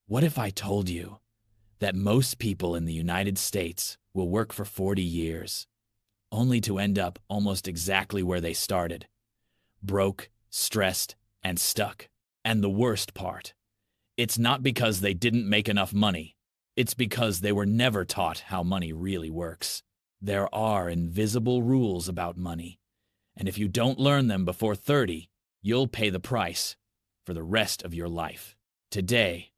What if I told you that most people in the United States will work for 40 years, only to end up almost exactly where they started, broke, stressed, and stuck? And the worst part, it's not because they didn't make enough money. It's because they were never taught how money really works. There are invisible rules about money, and if you don't learn them before 30, you'll pay the price for the rest of your life. Today,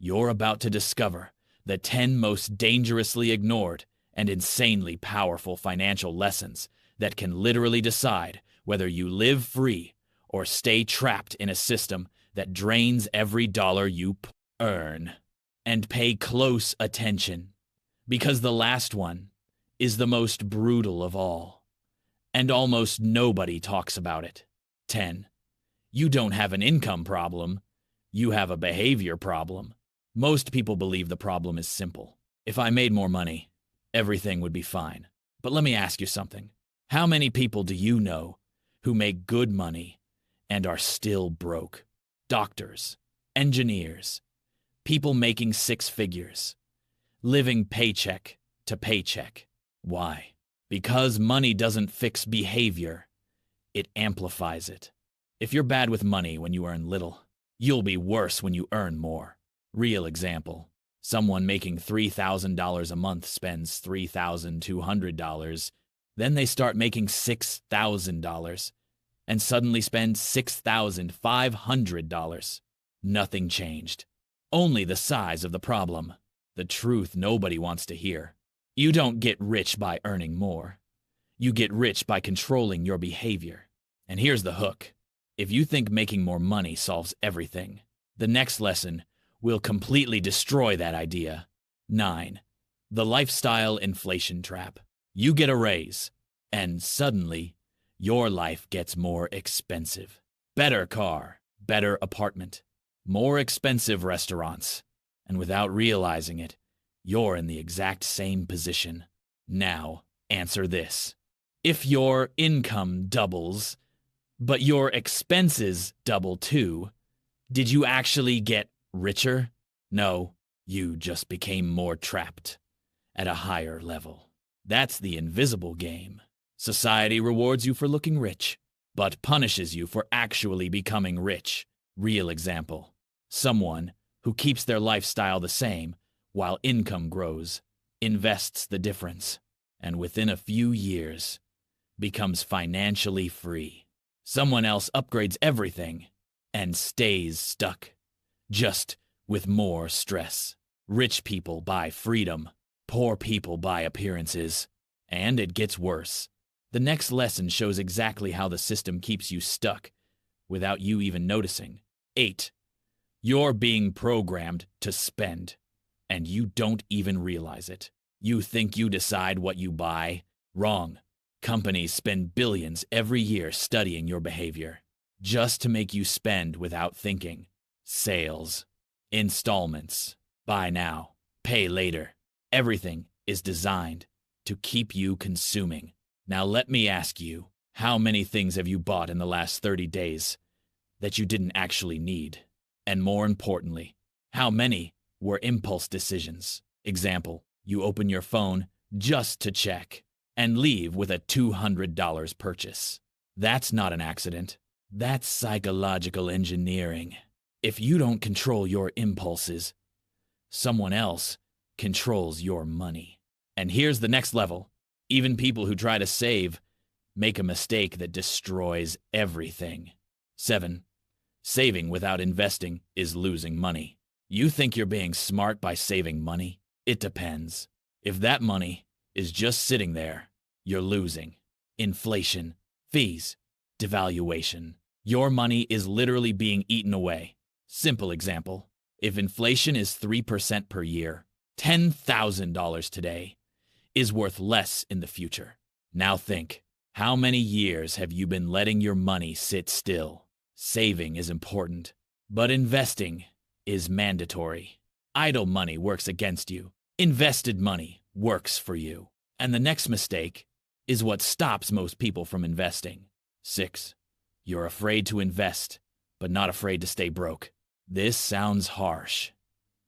you're about to discover the 10 most dangerously ignored and insanely powerful financial lessons that can literally decide whether you live free or stay trapped in a system that drains every dollar you earn. And pay close attention, because the last one is the most brutal of all, and almost nobody talks about it. 10. You don't have an income problem, you have a behavior problem. Most people believe the problem is simple. If I made more money, everything would be fine. But let me ask you something. How many people do you know who make good money and are still broke? Doctors, engineers, people making 6 figures, living paycheck to paycheck. Why? Because money doesn't fix behavior, it amplifies it. If you're bad with money when you earn little, you'll be worse when you earn more. Real example. Someone making $3,000 a month spends $3,200. Then they start making $6,000 and suddenly spend $6,500. Nothing changed. Only the size of the problem. The truth nobody wants to hear. You don't get rich by earning more. You get rich by controlling your behavior. And here's the hook. If you think making more money solves everything, the next lesson will completely destroy that idea. 9. The lifestyle inflation trap. You get a raise, and suddenly, your life gets more expensive. Better car, better apartment, more expensive restaurants, and without realizing it, you're in the exact same position. Now, answer this. If your income doubles, but your expenses double too, did you actually get richer? No, you just became more trapped at a higher level. That's the invisible game. Society rewards you for looking rich, but punishes you for actually becoming rich. Real example. Someone who keeps their lifestyle the same while income grows, invests the difference, and within a few years becomes financially free. Someone else upgrades everything and stays stuck, just with more stress. Rich people buy freedom, poor people buy appearances, and it gets worse. The next lesson shows exactly how the system keeps you stuck without you even noticing. 8. You're being programmed to spend, and you don't even realize it. You think you decide what you buy? Wrong. Companies spend billions every year studying your behavior, just to make you spend without thinking. Sales, installments, buy now, pay later. Everything is designed to keep you consuming. Now let me ask you, how many things have you bought in the last 30 days that you didn't actually need? And more importantly, how many were impulse decisions? Example, you open your phone just to check and leave with a $200 purchase. That's not an accident. That's psychological engineering. If you don't control your impulses, someone else controls your money. And here's the next level. Even people who try to save make a mistake that destroys everything. 7. Saving without investing is losing money. You think you're being smart by saving money? It depends. If that money is just sitting there, you're losing. Inflation, fees, devaluation. Your money is literally being eaten away. Simple example. If inflation is 3% per year, $10,000 today is worth less in the future. Now think, how many years have you been letting your money sit still? Saving is important, but investing is mandatory. Idle money works against you. Invested money works for you. And the next mistake is what stops most people from investing. 6. You're afraid to invest, but not afraid to stay broke. This sounds harsh,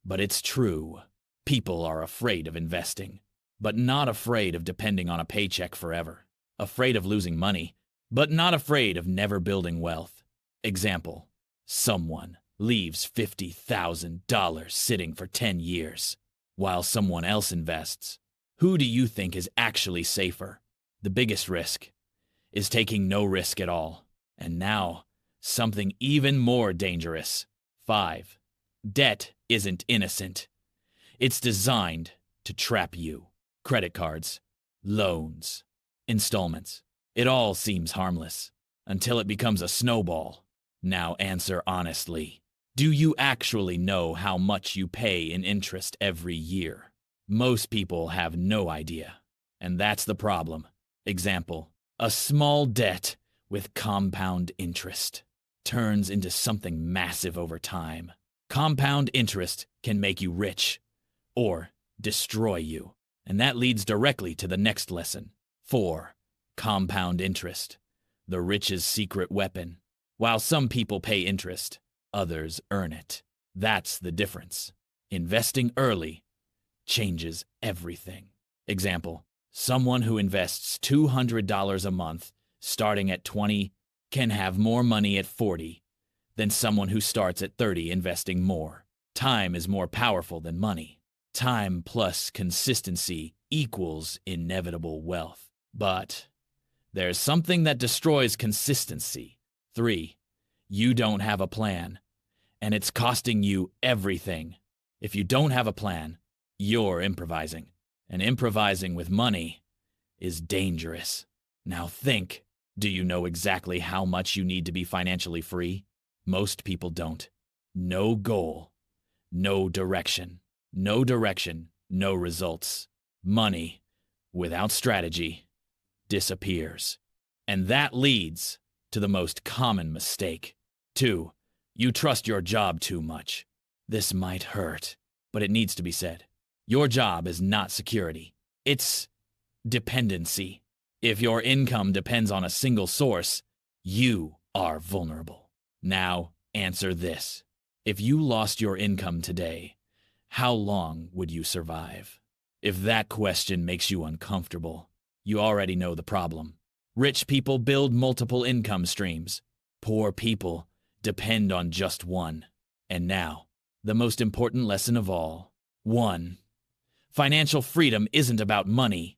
But it's true. People are afraid of investing, but not afraid of depending on a paycheck forever. Afraid of losing money, but not afraid of never building wealth. Example, someone leaves $50,000 sitting for 10 years, while someone else invests. Who do you think is actually safer? The biggest risk is taking no risk at all. And now, something even more dangerous. 5. Debt isn't innocent. It's designed to trap you. Credit cards, loans, installments. It all seems harmless until it becomes a snowball. Now answer honestly. Do you actually know how much you pay in interest every year? Most people have no idea, and that's the problem. Example, a small debt with compound interest turns into something massive over time. Compound interest can make you rich or destroy you. And that leads directly to the next lesson. 4. Compound interest, the rich's secret weapon. While some people pay interest, others earn it. That's the difference. Investing early changes everything. Example, someone who invests $200 a month starting at 20 can have more money at 40 than someone who starts at 30 investing more. Time is more powerful than money. Time plus consistency equals inevitable wealth. But there's something that destroys consistency. 3. You don't have a plan, and it's costing you everything. If you don't have a plan, you're improvising. And improvising with money is dangerous. Now think, do you know exactly how much you need to be financially free? Most people don't. No goal, no direction. No direction, no results. Money, without strategy, disappears. And that leads to the most common mistake. 2. You trust your job too much. This might hurt, but it needs to be said. Your job is not security. It's dependency. If your income depends on a single source, you are vulnerable. Now, answer this. If you lost your income today, how long would you survive? If that question makes you uncomfortable, you already know the problem. Rich people build multiple income streams. Poor people depend on just one. And now, the most important lesson of all. 1. Financial freedom isn't about money.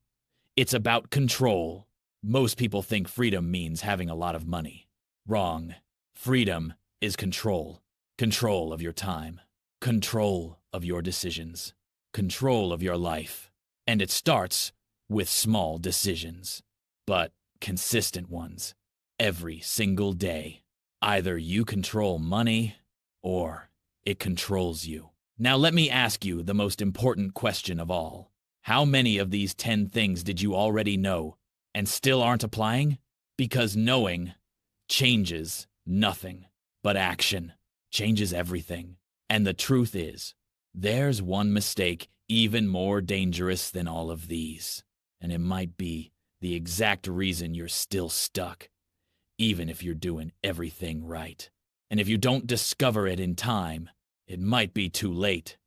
It's about control. Most people think freedom means having a lot of money. Wrong. Freedom is control. Control of your time. Control of your decisions. Control of your life. And it starts with small decisions, but consistent ones. Every single day. Either you control money, or it controls you. Now let me ask you the most important question of all. How many of these 10 things did you already know and still aren't applying? Because knowing changes nothing, but action changes everything. And the truth is, there's one mistake even more dangerous than all of these. And it might be the exact reason you're still stuck, even if you're doing everything right. And if you don't discover it in time, it might be too late.